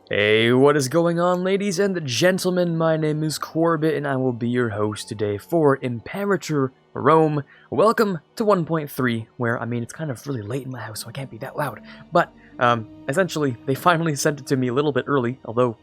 Hey, what is going on, ladies and gentlemen? My name is Quarbit, and I will be your host today for Imperator Rome. Welcome to 1.3, where, it's kind of really late in my house, so I can't be that loud. But, essentially, they finally sent it to me a little bit early, although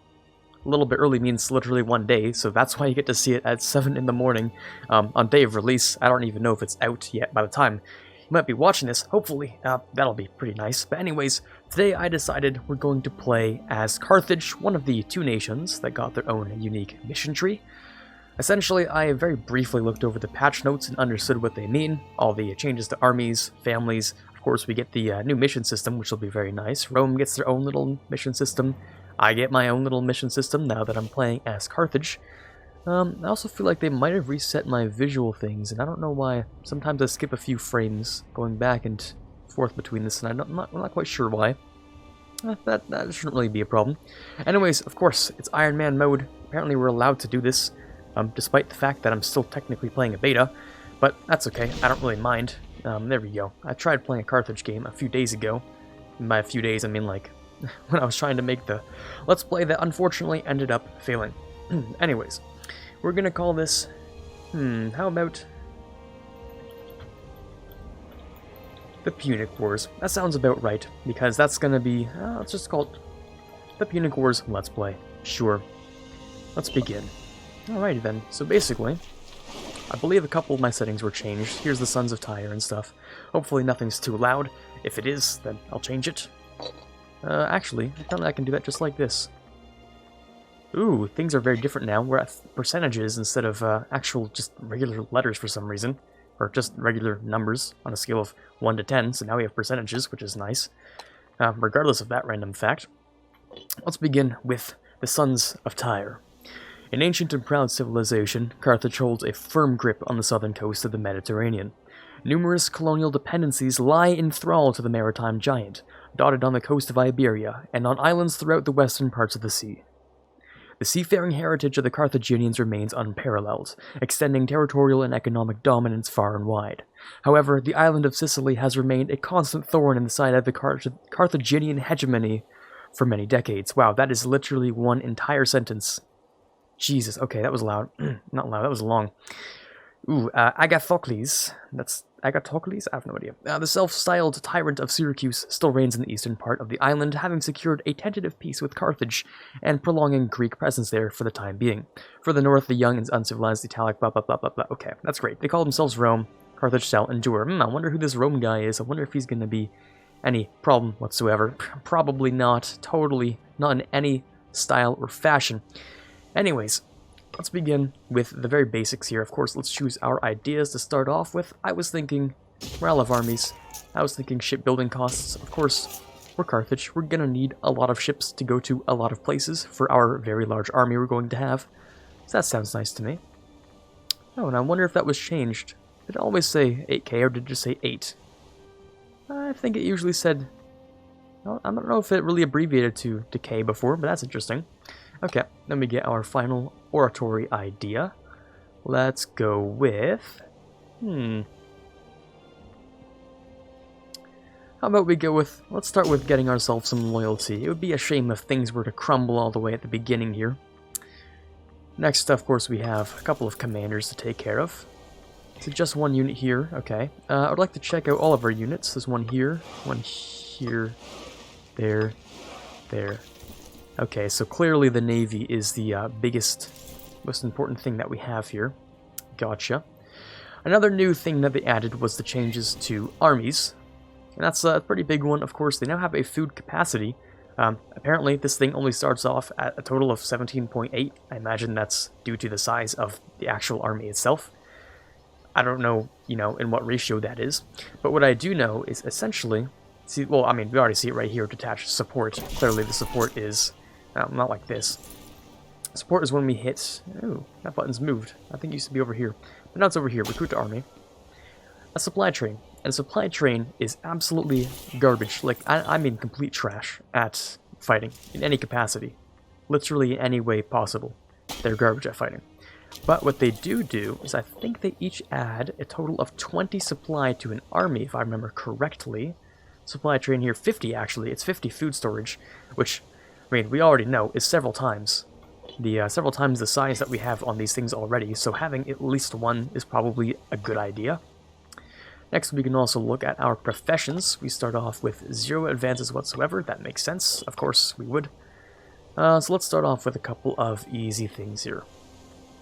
a little bit early means literally one day, so that's why you get to see it at 7 in the morning on day of release. I don't even know if it's out yet by the time you might be watching this. Hopefully, that'll be pretty nice. But anyways, today I decided we're going to play as Carthage, one of the two nations that got their own unique mission tree. Essentially, I very briefly looked over the patch notes and understood what they mean. All the changes to armies, families. Of course, we get the new mission system, which will be very nice. Rome gets their own little mission system. I get my own little mission system now that I'm playing as Carthage. I also feel like they might have reset my visual things, and I don't know why. Sometimes I skip a few frames going back and forth between this, and I'm not quite sure why. That shouldn't really be a problem. Anyways, of course, it's Iron Man mode. Apparently we're allowed to do this, despite the fact that I'm still technically playing a beta, but that's okay. I don't really mind. There we go. I tried playing a Carthage game a few days ago. And by a few days, I mean like when I was trying to make the Let's Play that unfortunately ended up failing. Anyways. We're gonna call this, how about the Punic Wars? That sounds about right, because that's gonna be, let's just call it the Punic Wars Let's Play. Sure. Let's begin. Alrighty then, so basically, I believe a couple of my settings were changed. Here's the Sons of Tyre and stuff. Hopefully nothing's too loud. If it is, then I'll change it. Actually, apparently I can do that just like this. Ooh, things are very different now. We're at percentages instead of actual just regular letters for some reason. Or just regular numbers on a scale of 1 to 10, so now we have percentages, which is nice. Regardless of that random fact, let's begin with the Sons of Tyre. An ancient and proud civilization, Carthage holds a firm grip on the southern coast of the Mediterranean. Numerous colonial dependencies lie in thrall to the maritime giant, dotted on the coast of Iberia, and on islands throughout the western parts of the sea. The seafaring heritage of the Carthaginians remains unparalleled, extending territorial and economic dominance far and wide. However, the island of Sicily has remained a constant thorn in the side of the Carthaginian hegemony for many decades. Wow, that is literally one entire sentence. Jesus, okay, that was loud. Not loud, that was long. Ooh, Agathocles. That's Agathocles? I have no idea. The self-styled tyrant of Syracuse still reigns in the eastern part of the island, having secured a tentative peace with Carthage and prolonging Greek presence there for the time being. For the north, the young and uncivilized Italic blah blah blah blah blah. Okay, that's great. They call themselves Rome. Carthage shall endure. I wonder who this Rome guy is. I wonder if he's going to be any problem whatsoever. Probably not. Totally not in any style or fashion. Anyways, let's begin with the very basics here. Of course, let's choose our ideas to start off with. I was thinking morale of armies. I was thinking shipbuilding costs. Of course, we're Carthage. We're going to need a lot of ships to go to a lot of places for our very large army we're going to have. So that sounds nice to me. Oh, and I wonder if that was changed. Did it always say 8k or did it just say 8? I think it usually said... Well, I don't know if it really abbreviated to K before, but that's interesting. Okay, then we get our final oratory idea. Let's go with... How about we go with... Let's start with getting ourselves some loyalty. It would be a shame if things were to crumble all the way at the beginning here. Next, of course, we have a couple of commanders to take care of. So just one unit here, okay. I would like to check out all of our units. There's one here, there. Okay, so clearly the Navy is the biggest, most important thing that we have here. Gotcha. Another new thing that they added was the changes to armies. And that's a pretty big one, of course. They now have a food capacity. Apparently, this thing only starts off at a total of 17.8. I imagine that's due to the size of the actual army itself. I don't know, in what ratio that is. But what I do know is essentially... See, well, we already see it right here, detached support. Clearly the support is... not like this. Support is when we hit... Ooh, that button's moved. I think it used to be over here. But now it's over here. Recruit to army. A supply train. And a supply train is absolutely garbage. Like, I mean complete trash at fighting. In any capacity. Literally in any way possible. They're garbage at fighting. But what they do is I think they each add a total of 20 supply to an army, if I remember correctly. Supply train here, 50 actually. It's 50 food storage, which mean, we already know, is several times the size that we have on these things already, so having at least one is probably a good idea. Next, we can also look at our professions. We start off with 0 advances whatsoever. That makes sense. Of course, we would. So let's start off with a couple of easy things here.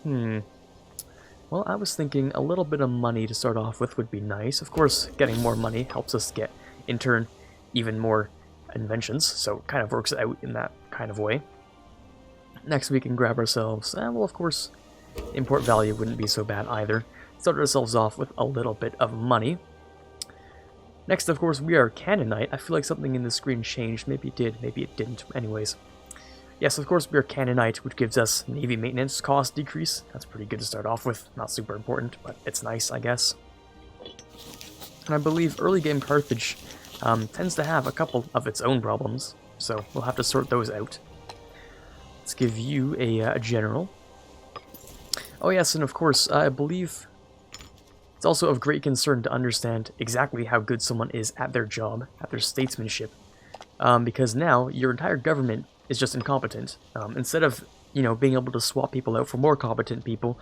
Well, I was thinking a little bit of money to start off with would be nice. Of course, getting more money helps us get, in turn, even more inventions, so it kind of works out in that kind of way. Next, we can grab ourselves, well, of course, import value wouldn't be so bad either. Start ourselves off with a little bit of money. Next, of course, we are Canaanite. I feel like something in the screen changed. Maybe it did, maybe it didn't. Anyways. Yes, of course, we are Canaanite, which gives us Navy maintenance cost decrease. That's pretty good to start off with. Not super important, but it's nice, I guess. And I believe early game Carthage tends to have a couple of its own problems, so we'll have to sort those out. Let's give you a general. Oh yes, and of course, I believe it's also of great concern to understand exactly how good someone is at their job, at their statesmanship, because now your entire government is just incompetent. Instead of, being able to swap people out for more competent people,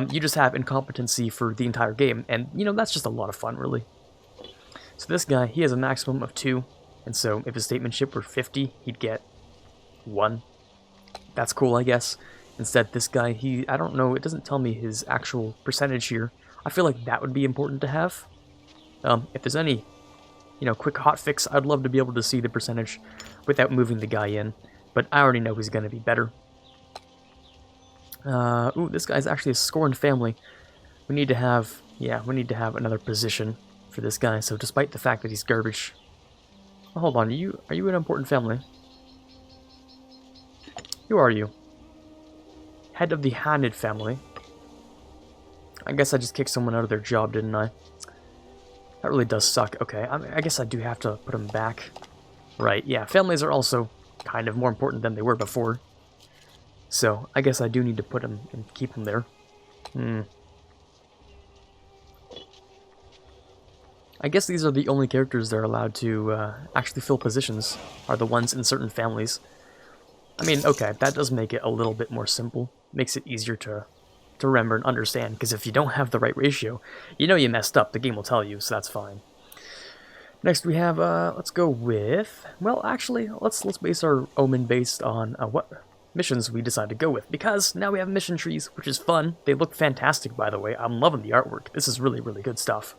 you just have incompetency for the entire game, and, that's just a lot of fun, really. So this guy, he has a maximum of 2, and so if his statesmanship were 50, he'd get 1. That's cool, I guess. Instead, this guy, I don't know, it doesn't tell me his actual percentage here. I feel like that would be important to have. If there's any, quick hotfix, I'd love to be able to see the percentage without moving the guy in. But I already know he's going to be better. Ooh, this guy's actually a scorned family. We need to have another position for this guy. So despite the fact that he's garbage... Oh, hold on, are you an important family? Who are you? Head of the Hanid family. I guess I just kicked someone out of their job, didn't I? That really does suck. Okay, I guess I do have to put them back. Right, yeah, families are also kind of more important than they were before. So, I guess I do need to put them and keep them there. I guess these are the only characters that are allowed to actually fill positions, are the ones in certain families. I mean, okay, that does make it a little bit more simple. Makes it easier to remember and understand, because if you don't have the right ratio, you messed up, the game will tell you, so that's fine. Next we have, let's go with, well, actually, let's base our omen based on what missions we decide to go with, because now we have mission trees, which is fun. They look fantastic, by the way. I'm loving the artwork. This is really, really good stuff.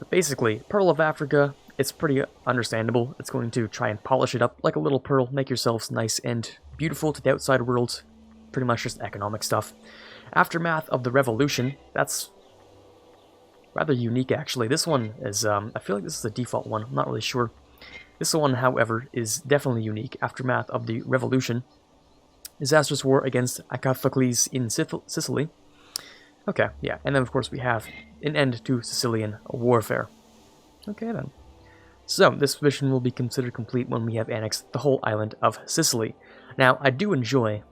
But basically, Pearl of Africa, it's pretty understandable. It's going to try and polish it up like a little pearl, make yourselves nice and beautiful to the outside world. Pretty much just economic stuff. Aftermath of the Revolution, that's rather unique, actually. This one is, I feel like this is the default one. I'm not really sure. This one, however, is definitely unique. Aftermath of the Revolution. Disastrous war against Agathocles in Sicily. Okay, yeah. And then, of course, we have an end to Sicilian warfare. Okay, then. So, this mission will be considered complete when we have annexed the whole island of Sicily. Now, I do enjoy,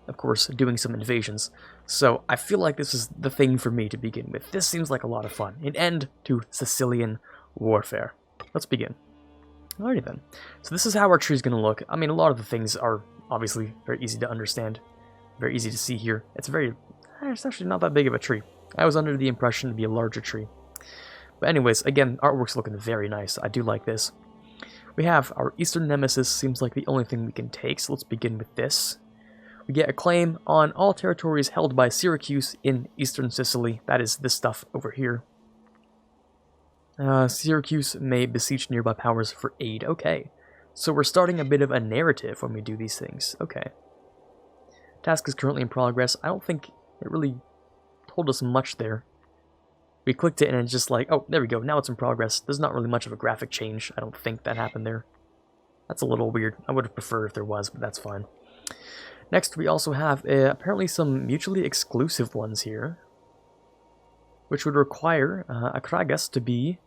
of course, doing some invasions, so I feel like this is the thing for me to begin with. This seems like a lot of fun. An end to Sicilian warfare. Let's begin. Alrighty then. So this is how our tree is going to look. I mean, a lot of the things are obviously very easy to understand, very easy to see here. It's actually not that big of a tree. I was under the impression it'd be a larger tree. But anyways, again, artwork's looking very nice. I do like this. We have our Eastern Nemesis, seems like the only thing we can take, so let's begin with this. We get a claim on all territories held by Syracuse in eastern Sicily. That is this stuff over here. Syracuse may beseech nearby powers for aid. Okay. So we're starting a bit of a narrative when we do these things. Okay. Task is currently in progress. I don't think it really told us much there. We clicked it and it's just like, oh, there we go. Now it's in progress. There's not really much of a graphic change. I don't think that happened there. That's a little weird. I would have preferred if there was, but that's fine. Next, we also have apparently some mutually exclusive ones here, which would require a Kragas to be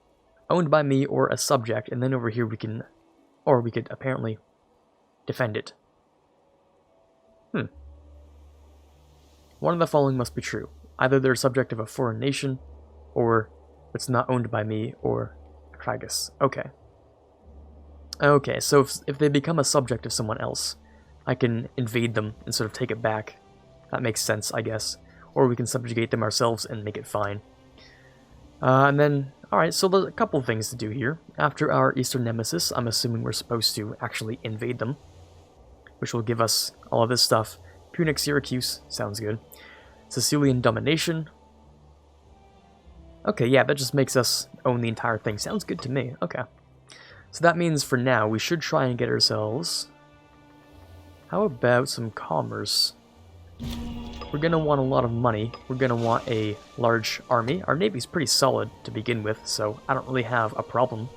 owned by me or a subject, and then over here we could apparently defend it. One of the following must be true. Either they're a subject of a foreign nation, or it's not owned by me or a Kragas. Okay. Okay, so if they become a subject of someone else, I can invade them and sort of take it back. That makes sense, I guess. Or we can subjugate them ourselves and make it fine. And then, alright, so there's a couple things to do here. After our Eastern Nemesis, I'm assuming we're supposed to actually invade them, which will give us all of this stuff. Punic, Syracuse, sounds good. Sicilian domination. Okay, yeah, that just makes us own the entire thing. Sounds good to me. Okay. So that means for now, we should try and get ourselves... How about some commerce? We're going to want a lot of money. We're going to want a large army. Our navy's pretty solid to begin with, so I don't really have a problem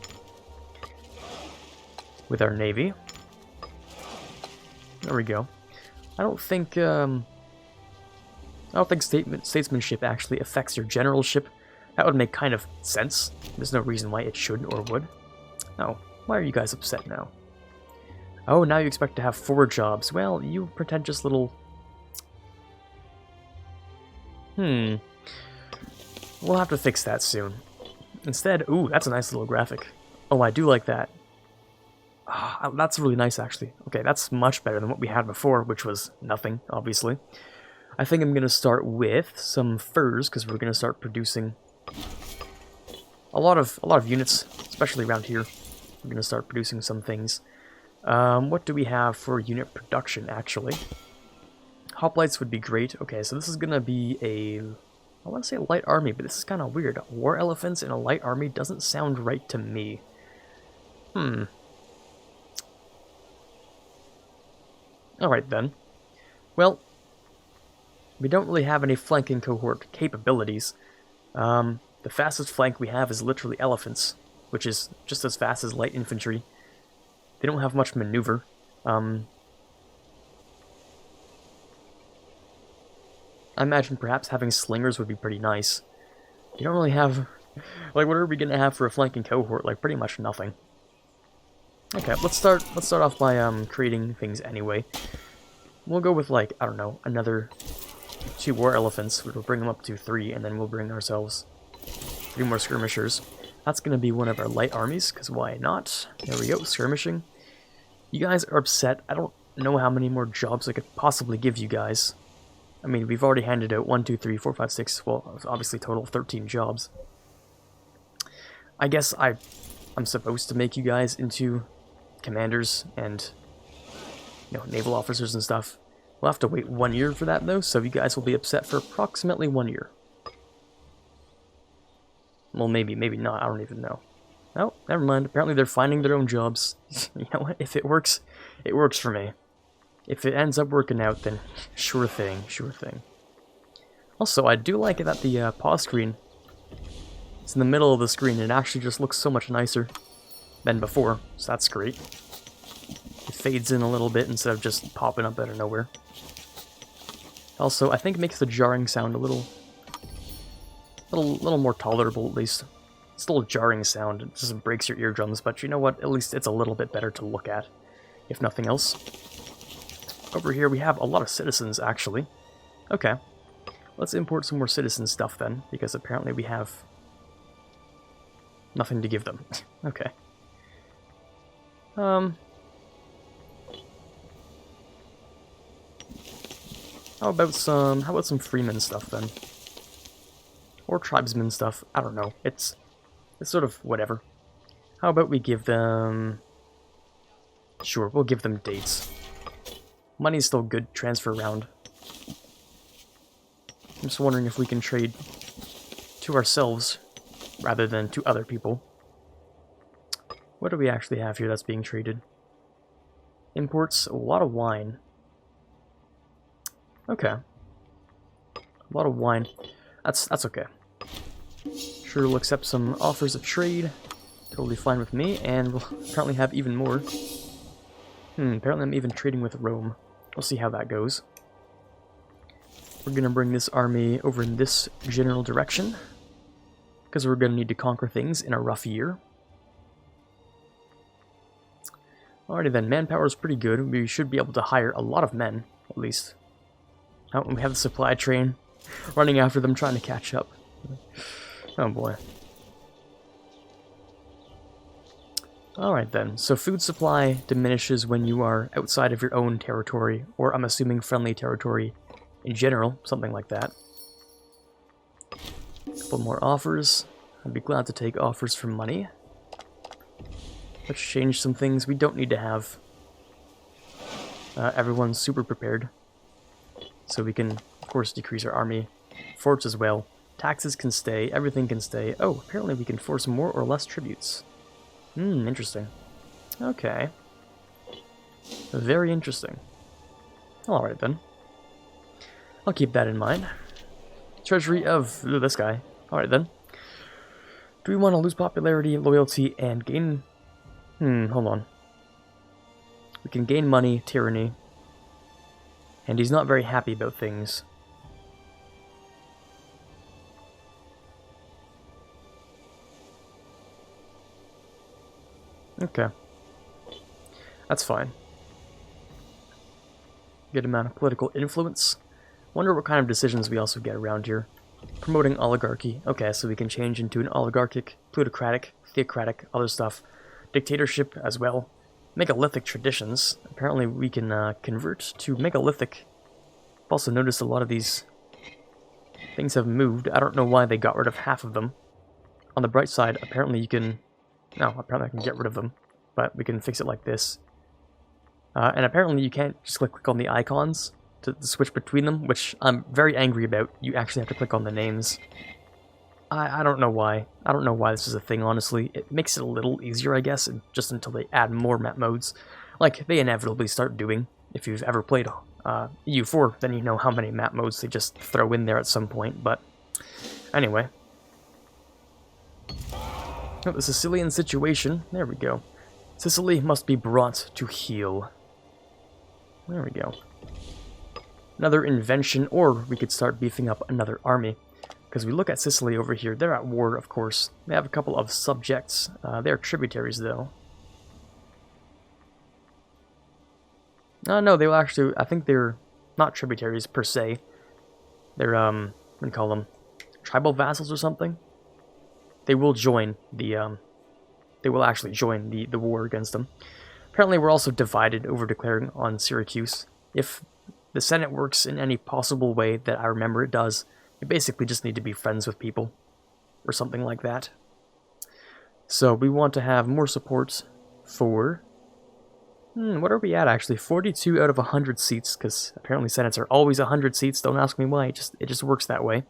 with our navy. There we go. I don't think statesmanship actually affects your generalship. That would make kind of sense. There's no reason why it should or would. Oh, why are you guys upset now? Oh, now you expect to have 4 jobs. Well, you pretentious little... We'll have to fix that soon. Instead, ooh, that's a nice little graphic. Oh, I do like that. That's really nice, actually. Okay, that's much better than what we had before, which was nothing, obviously. I think I'm going to start with some furs, because we're going to start producing a lot of units, especially around here. We're going to start producing some things. What do we have for unit production, actually? Hoplites would be great. Okay, so this is going to be a... I want to say a light army, but this is kind of weird. War elephants in a light army doesn't sound right to me. Alright then. Well, we don't really have any flanking cohort capabilities. The fastest flank we have is literally elephants, which is just as fast as light infantry. They don't have much maneuver. I imagine perhaps having slingers would be pretty nice. You don't really have... Like, what are we gonna have for a flanking cohort? Like, pretty much nothing. Okay, let's start off by creating things anyway. We'll go with, like, I don't know, another 2 war elephants, which will bring them up to 3, and then we'll bring ourselves 3 more skirmishers. That's gonna be one of our light armies, because why not? There we go, skirmishing. You guys are upset. I don't know how many more jobs I could possibly give you guys. I mean, we've already handed out 1, 2, 3, 4, 5, 6, well, obviously total 13 jobs. I guess I'm supposed to make you guys into commanders and, you know, naval officers and stuff. We'll have to wait 1 year for that, though, so you guys will be upset for approximately 1 year. Well, maybe not, I don't even know. Oh, never mind, apparently they're finding their own jobs. You know what, if it works for me. If it ends up working out, then sure thing, sure thing. Also, I do like it that the pause screen is in the middle of the screen, and it actually just looks so much nicer than before, so that's great. It fades in a little bit instead of just popping up out of nowhere. Also, I think it makes the jarring sound a little more tolerable, at least. It's still a jarring sound, it just breaks your eardrums, but you know what, at least it's a little bit better to look at, if nothing else. Over here we have a lot of citizens, actually. Okay, let's import some more citizen stuff then, because apparently we have nothing to give them. Okay. How about some freeman stuff then? Or tribesman stuff, I don't know. It's sort of whatever. How about we give them... Sure, we'll give them dates. Money's still good, transfer around. I'm just wondering if we can trade to ourselves rather than to other people. What do we actually have here that's being traded? Imports, a lot of wine. Okay. A lot of wine. That's okay. Sure, we'll accept some offers of trade. Totally fine with me, and we'll apparently have even more. Apparently I'm even trading with Rome. We'll see how that goes. We're gonna bring this army over in this general direction, because we're gonna need to conquer things in a rough year. Alrighty then, manpower is pretty good. We should be able to hire a lot of men, at least. Oh, and we have the supply train running after them, trying to catch up. Oh boy. Alright then, so food supply diminishes when you are outside of your own territory, or I'm assuming friendly territory in general, something like that. A couple more offers. I'd be glad to take offers for money. Let's change some things. We don't need to have everyone super prepared. So we can, of course, decrease our army. Forts as well. Taxes can stay. Everything can stay. Oh, apparently we can force more or less tributes. Interesting. Okay. Very interesting. Alright then. I'll keep that in mind. Treasury of this guy. Alright then. Do we want to lose popularity, loyalty, and gain... hold on. We can gain money, tyranny. And he's not very happy about things. Okay. That's fine. Good amount of political influence. Wonder what kind of decisions we also get around here. Promoting oligarchy. Okay, so we can change into an oligarchic, plutocratic, theocratic, other stuff. Dictatorship as well. Megalithic traditions. Apparently we can convert to megalithic. I've also noticed a lot of these things have moved. I don't know why they got rid of half of them. On the bright side, apparently you can... No, apparently I can get rid of them. But we can fix it like this. And apparently you can't just click on the icons to switch between them, which I'm very angry about. You actually have to click on the names. I don't know why. I don't know why this is a thing, honestly. It makes it a little easier, I guess, just until they add more map modes. Like, they inevitably start doing. If you've ever played EU4, then you know how many map modes they just throw in there at some point, but... Anyway. Oh, the Sicilian situation. There we go. Sicily must be brought to heel. There we go. Another invention, or we could start beefing up another army. Because we look at Sicily over here, they're at war, of course. They have a couple of subjects. They're tributaries, though. No, they will actually... I think they're not tributaries, per se. They're, what do you call them? Tribal vassals or something? They will join the, They will actually join the war against them. Apparently we're also divided over declaring on Syracuse. If the Senate works in any possible way that I remember it does, you basically just need to be friends with people. Or something like that. So we want to have more support for... what are we at, actually? 42 out of 100 seats, because apparently Senates are always 100 seats. Don't ask me why, it just works that way.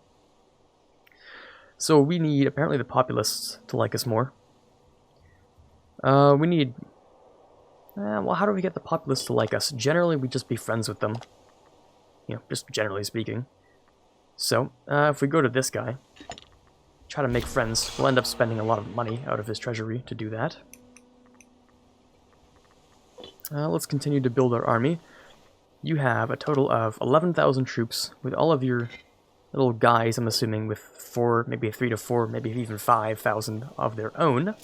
So we need, apparently, the populists to like us more. We need... well, how do we get the populists to like us? Generally, we just be friends with them. You know, just generally speaking. So, if we go to this guy, try to make friends, we'll end up spending a lot of money out of his treasury to do that. Let's continue to build our army. You have a total of 11,000 troops, with all of your little guys, I'm assuming, with 4, maybe 3 to 4, maybe even 5,000 of their own.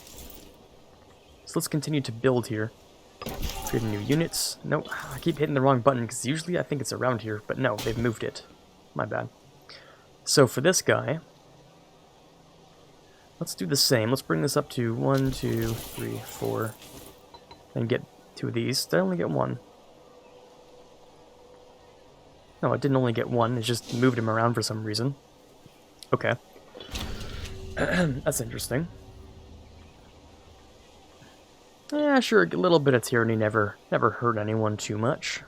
So let's continue to build here. Create new units. Nope, I keep hitting the wrong button, because usually I think it's around here, but no, they've moved it. My bad. So for this guy, let's do the same. Let's bring this up to 1, 2, 3, 4, and get 2 of these. Did I only get 1? No, it didn't only get 1. It just moved him around for some reason. Okay. That's interesting. Yeah, sure, a little bit of tyranny never hurt anyone too much.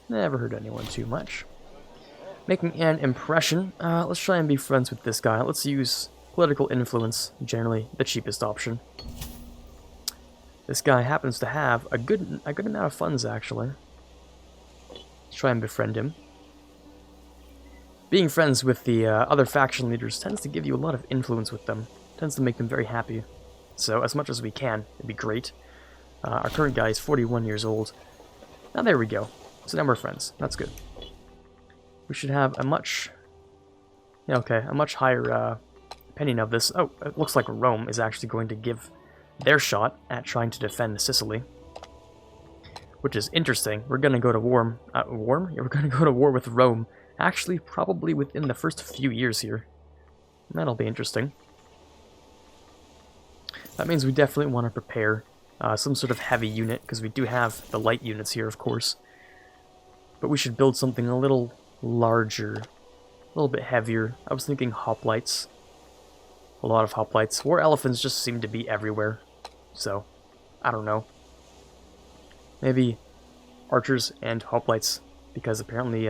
Never hurt anyone too much. Making an impression. Let's try and be friends with this guy. Let's use political influence, generally the cheapest option. This guy happens to have a good amount of funds, actually. Let's try and befriend him. Being friends with the other faction leaders tends to give you a lot of influence with them. Tends to make them very happy. So, as much as we can, it'd be great. Our current guy is 41 years old. Now, there we go. So now we're friends. That's good. We should have a much... Yeah, okay, a much higher opinion of this. Oh, it looks like Rome is actually going to give their shot at trying to defend Sicily. Which is interesting. We're going to go to war... Yeah, we're going to go to war with Rome. Actually, probably within the first few years here. That'll be interesting. That means we definitely want to prepare some sort of heavy unit, because we do have the light units here, of course. But we should build something a little larger, a little bit heavier. I was thinking hoplites. A lot of hoplites. War elephants just seem to be everywhere. So, I don't know. Maybe archers and hoplites, because apparently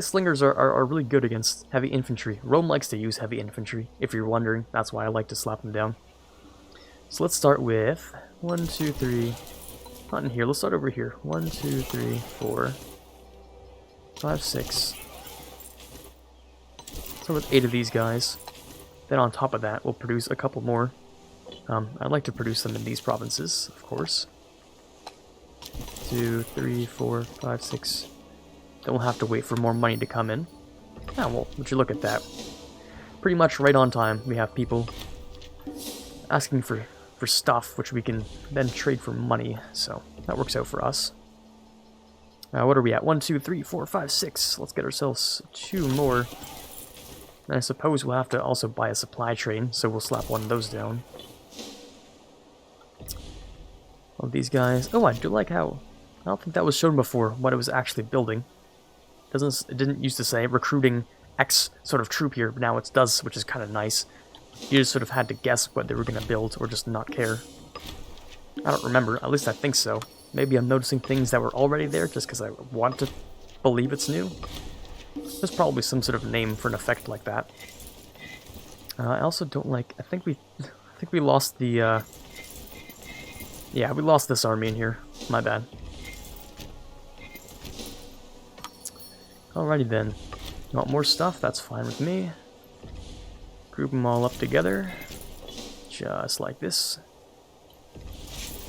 slingers are really good against heavy infantry. Rome likes to use heavy infantry, if you're wondering. That's why I like to slap them down. So let's start with 1, 2, 3. Not in here. Let's start over here. 1, 2, 3, 4, 5, 6. Start with 8 of these guys. Then on top of that, we'll produce a couple more. I'd like to produce them in these provinces, of course. 2, 3, 4, 5, 6. Then we'll have to wait for more money to come in. Ah, well, would you look at that. Pretty much right on time, we have people asking for stuff, which we can then trade for money, so that works out for us. What are we at? 1, 2, 3, 4, 5, 6. Let's get ourselves 2 more. And I suppose we'll have to also buy a supply train, so we'll slap one of those down. All these guys. Oh, I do like how... I don't think that was shown before, what it was actually building. It didn't used to say recruiting X sort of troop here, but now it does, which is kind of nice. You just sort of had to guess what they were going to build, or just not care. I don't remember, at least I think so. Maybe I'm noticing things that were already there just because I want to believe it's new. There's probably some sort of name for an effect like that. I also don't like... I think we lost the... Yeah, we lost this army in here. My bad. Alrighty then. You want more stuff? That's fine with me. Group them all up together. Just like this.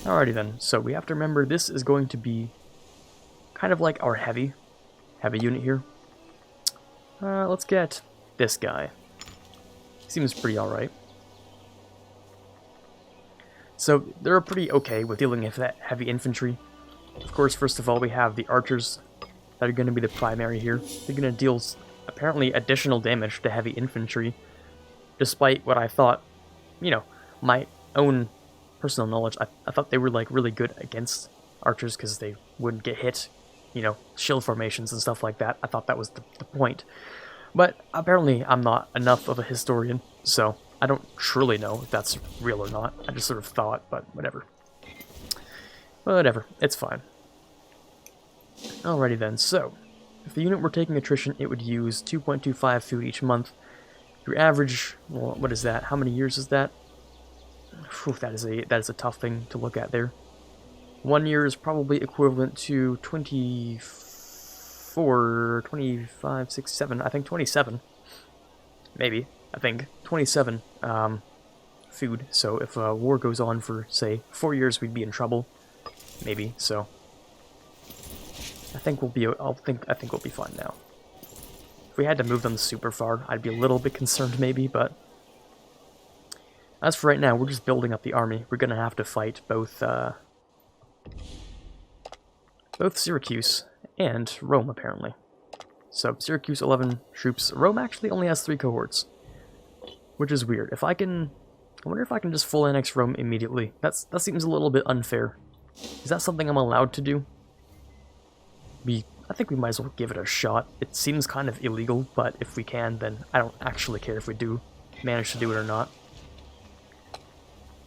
Alrighty then. So we have to remember this is going to be kind of like our heavy unit here. Let's get this guy. Seems pretty alright. So they're pretty okay with dealing with that heavy infantry. Of course, first of all, we have the archers that are going to be the primary here. They're going to deal apparently additional damage to heavy infantry, despite what I thought, you know, my own personal knowledge. I thought they were like really good against archers because they wouldn't get hit, you know, shield formations and stuff like that. I thought that was the point. But apparently I'm not enough of a historian, so I don't truly know if that's real or not. I just sort of thought, but whatever. Whatever, it's fine. Alrighty then, so, if the unit were taking attrition, it would use 2.25 food each month. Your average, well, what is that? How many years is that? Whew, that is a tough thing to look at there. 1 year is probably equivalent to 24, 25, 6, 7, I think 27. Maybe, I think. 27 food, so if a war goes on for, say, 4 years, we'd be in trouble. Maybe, so... I think we'll be fine now. If we had to move them super far, I'd be a little bit concerned maybe, but as for right now, we're just building up the army. We're gonna have to fight both Syracuse and Rome, apparently. So Syracuse 11 troops. Rome actually only has 3 cohorts, which is weird. I wonder if I can just full annex Rome immediately. That seems a little bit unfair. Is that something I'm allowed to do? I think we might as well give it a shot. It seems kind of illegal, but if we can, then I don't actually care if we do manage to do it or not.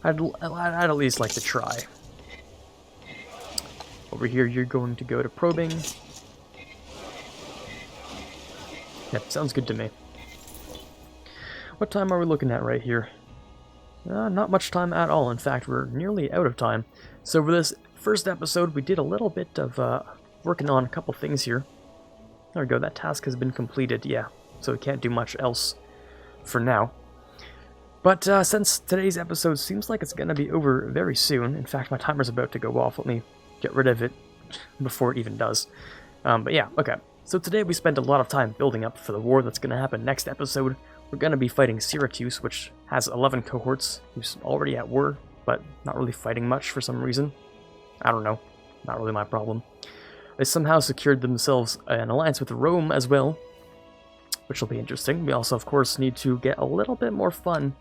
I'd at least like to try. Over here, you're going to go to probing. Yep, sounds good to me. What time are we looking at right here? Not much time at all. In fact, we're nearly out of time. So for this first episode, we did a little bit of working on a couple things here. There we go, that task has been completed, yeah. So we can't do much else for now. But since today's episode seems like it's going to be over very soon, in fact my timer's about to go off, let me get rid of it before it even does. But yeah, okay. So today we spent a lot of time building up for the war that's going to happen next episode. We're going to be fighting Syracuse, which has 11 cohorts, who's already at war, but not really fighting much for some reason. I don't know, not really my problem. They somehow secured themselves an alliance with Rome as well, which will be interesting. We also, of course, need to get a little bit more fun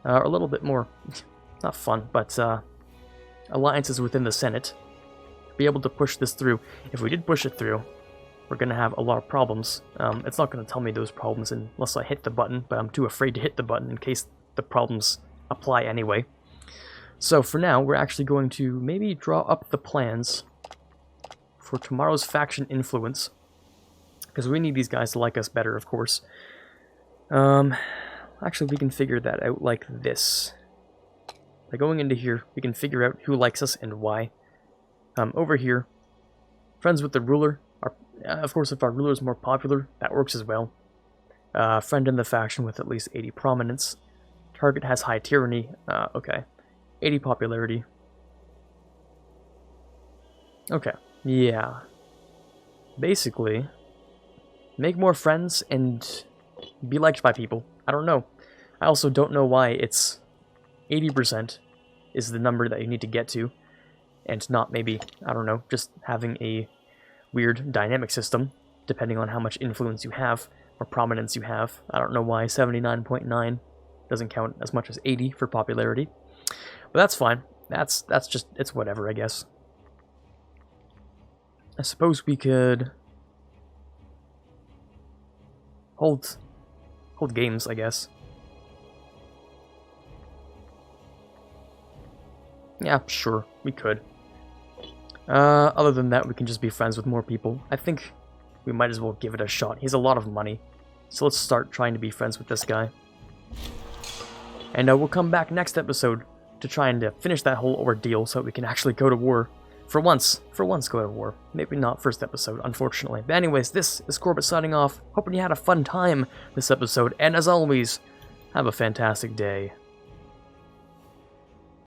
a little bit more, not fun, but alliances within the Senate. Be able to push this through. If we did push it through, we're going to have a lot of problems. It's not going to tell me those problems unless I hit the button, but I'm too afraid to hit the button in case the problems apply anyway. So for now, we're actually going to maybe draw up the plans for tomorrow's faction influence, because we need these guys to like us better, of course. Actually, we can figure that out like this. By going into here, we can figure out who likes us and why. Over here, friends with the ruler. Of course, if our ruler is more popular, that works as well. Friend in the faction with at least 80 prominence. Target has high tyranny. Okay. 80 popularity. Okay. Yeah. Basically, make more friends and be liked by people. I don't know. I also don't know why it's 80% is the number that you need to get to, and not maybe, I don't know, just having a weird dynamic system, depending on how much influence you have, or prominence you have. I don't know why 79.9 doesn't count as much as 80 for popularity. But that's fine. That's just, it's whatever, I guess. I suppose we could hold games, I guess. Yeah, sure, we could. Other than that, we can just be friends with more people. I think we might as well give it a shot. He's a lot of money. So let's start trying to be friends with this guy. And we'll come back next episode to try and finish that whole ordeal so we can actually go to war. For once go to war. Maybe not first episode, unfortunately. But anyways, this is Quarbit signing off. Hoping you had a fun time this episode. And as always, have a fantastic day.